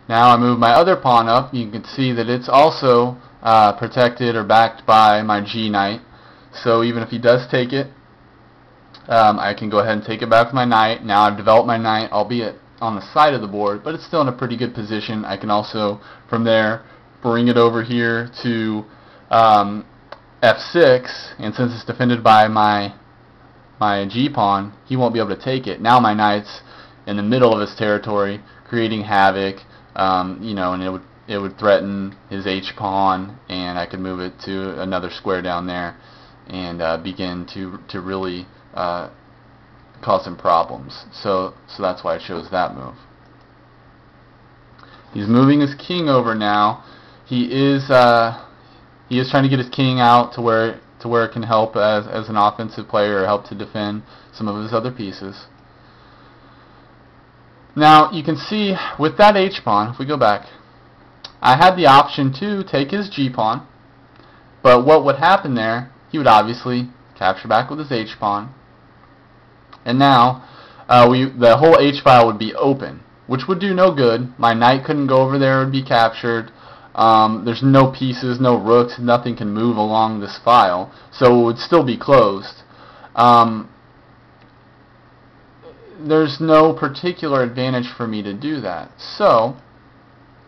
Now I move my other pawn up. You can see that it's also protected or backed by my G knight. So even if he does take it, I can go ahead and take it back with my knight. Now I've developed my knight, albeit on the side of the board, but it's still in a pretty good position. I can also, from there, bring it over here to F6, and since it's defended by my G pawn, he won't be able to take it. Now my knight's in the middle of his territory, creating havoc, and it would threaten his H pawn, and I could move it to another square down there and begin to really cause him problems. So that's why I chose that move. He's moving his king over now. He is trying to get his king out to where it can help as an offensive player or help to defend some of his other pieces. Now you can see with that H pawn, if we go back, I had the option to take his G pawn, but what would happen there, he would obviously capture back with his H pawn, and now the whole H file would be open, which would do no good. My knight couldn't go over there, it would be captured. There's no pieces, no rooks, nothing can move along this file, so it would still be closed. There's no particular advantage for me to do that, so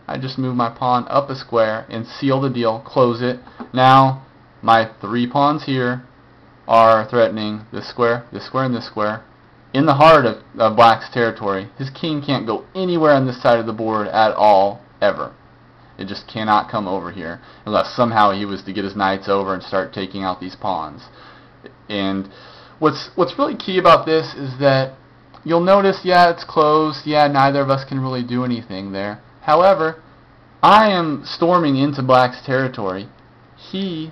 I just move my pawn up a square and seal the deal, close it. Now my 3 pawns here are threatening this square, and this square, in the heart of Black's territory. His king can't go anywhere on this side of the board at all, ever. It just cannot come over here unless somehow he was to get his knights over and start taking out these pawns. And what's really key about this is that you'll notice, yeah, it's closed, yeah, neither of us can really do anything there. However, I am storming into Black's territory. I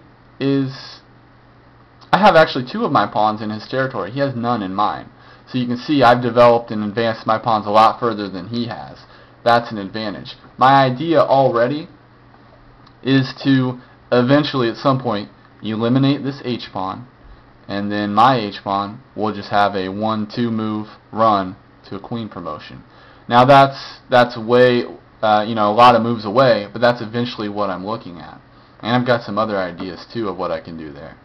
have actually 2 of my pawns in his territory. He has none in mine. So you can see I've developed and advanced my pawns a lot further than he has. That's an advantage. My idea already is to eventually at some point eliminate this H pawn, and then my H pawn will just have a 1-2 move run to a queen promotion. Now that's way a lot of moves away, but that's eventually what I'm looking at. And I've got some other ideas too of what I can do there.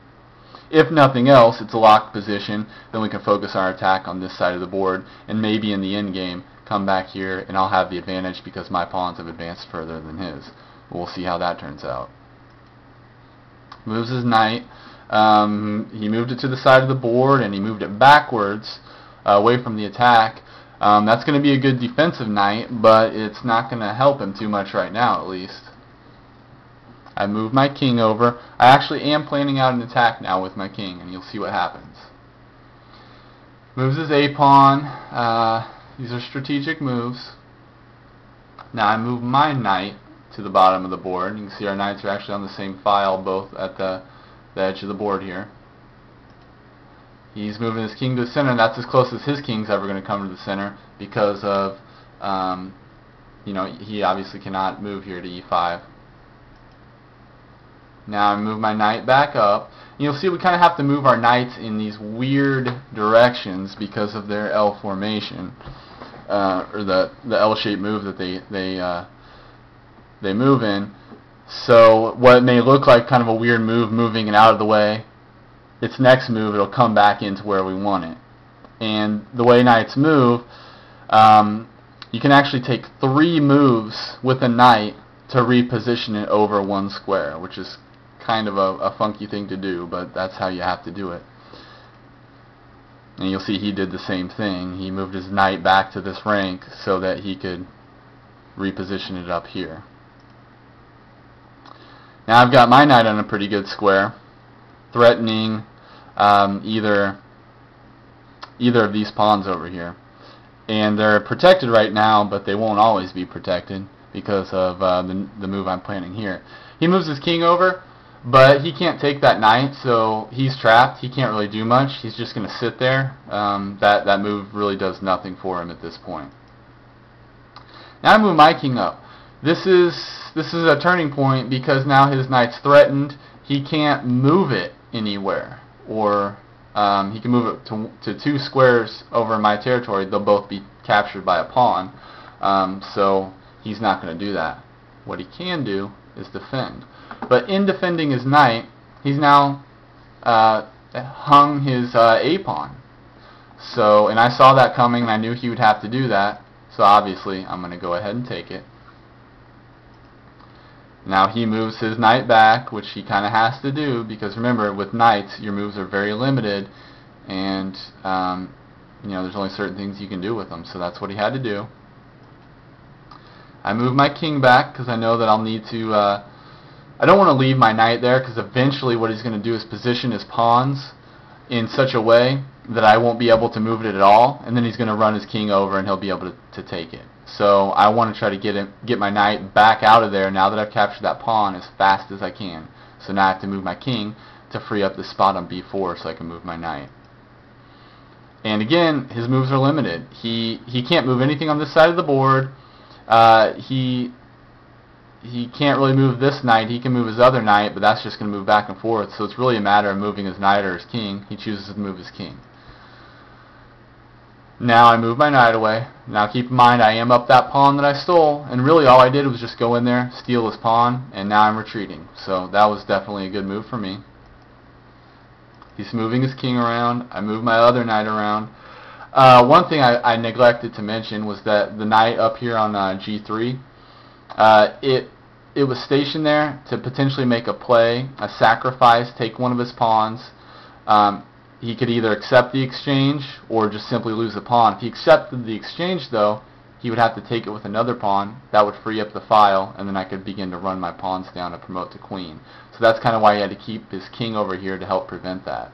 If nothing else, it's a locked position, then we can focus our attack on this side of the board, and maybe in the end game come back here and I'll have the advantage because my pawns have advanced further than his. We'll see how that turns out. Moves his knight. He moved it to the side of the board and he moved it backwards away from the attack. That's going to be a good defensive knight, but it's not going to help him too much right now, at least. I move my king over. I actually am planning out an attack now with my king, and you'll see what happens. Moves his A pawn. These are strategic moves. Now I move my knight to the bottom of the board. You can see our knights are actually on the same file, both at the edge of the board here. He's moving his king to the center. That's as close as his king's ever going to come to the center because of, he obviously cannot move here to E5. Now I move my knight back up. You'll see we kind of have to move our knights in these weird directions because of their L formation, or the L-shaped move that they move in. So what may look like kind of a weird move, moving it out of the way, its next move it'll come back into where we want it. And the way knights move, you can actually take 3 moves with a knight to reposition it over 1 square, which is kind of a funky thing to do, but that's how you have to do it. And you'll see he did the same thing. He moved his knight back to this rank so that he could reposition it up here. Now I've got my knight on a pretty good square, threatening either of these pawns over here. And they're protected right now, but they won't always be protected because of the move I'm planning here. He moves his king over, but he can't take that knight, so he's trapped. He can't really do much. He's just going to sit there. That move really does nothing for him at this point. Now I move my king up. This is a turning point because now his knight's threatened. He can't move it anywhere, or he can move it to 2 squares over my territory. They'll both be captured by a pawn. So He's not going to do that. What he can do is defend. But in defending his knight, he's now hung his a-pawn. So, and I saw that coming, and I knew he would have to do that. So obviously, I'm going to go ahead and take it. Now he moves his knight back, which he kind of has to do, because remember, with knights, your moves are very limited, and you know, there's only certain things you can do with them. So that's what he had to do. I move my king back because I know that I'll need to. I don't want to leave my knight there, because eventually what he's going to do is position his pawns in such a way that I won't be able to move it at all, and then he's going to run his king over and he'll be able to take it. So I want to try to get my knight back out of there now that I've captured that pawn as fast as I can. So now I have to move my king to free up the spot on b4 so I can move my knight. And again, his moves are limited. He can't move anything on this side of the board. He can't really move this knight. He can move his other knight, but that's just going to move back and forth. So it's really a matter of moving his knight or his king. He chooses to move his king. Now I move my knight away. Now keep in mind, I am up that pawn that I stole, and really all I did was just go in there, steal his pawn, and now I'm retreating. So that was definitely a good move for me. He's moving his king around. I move my other knight around. One thing I neglected to mention was that the knight up here on g3, it was stationed there to potentially make a play, a sacrifice, take one of his pawns. He could either accept the exchange or just simply lose the pawn. If he accepted the exchange, though, he would have to take it with another pawn. That would free up the file, and then I could begin to run my pawns down to promote to queen. So that's kind of why he had to keep his king over here to help prevent that.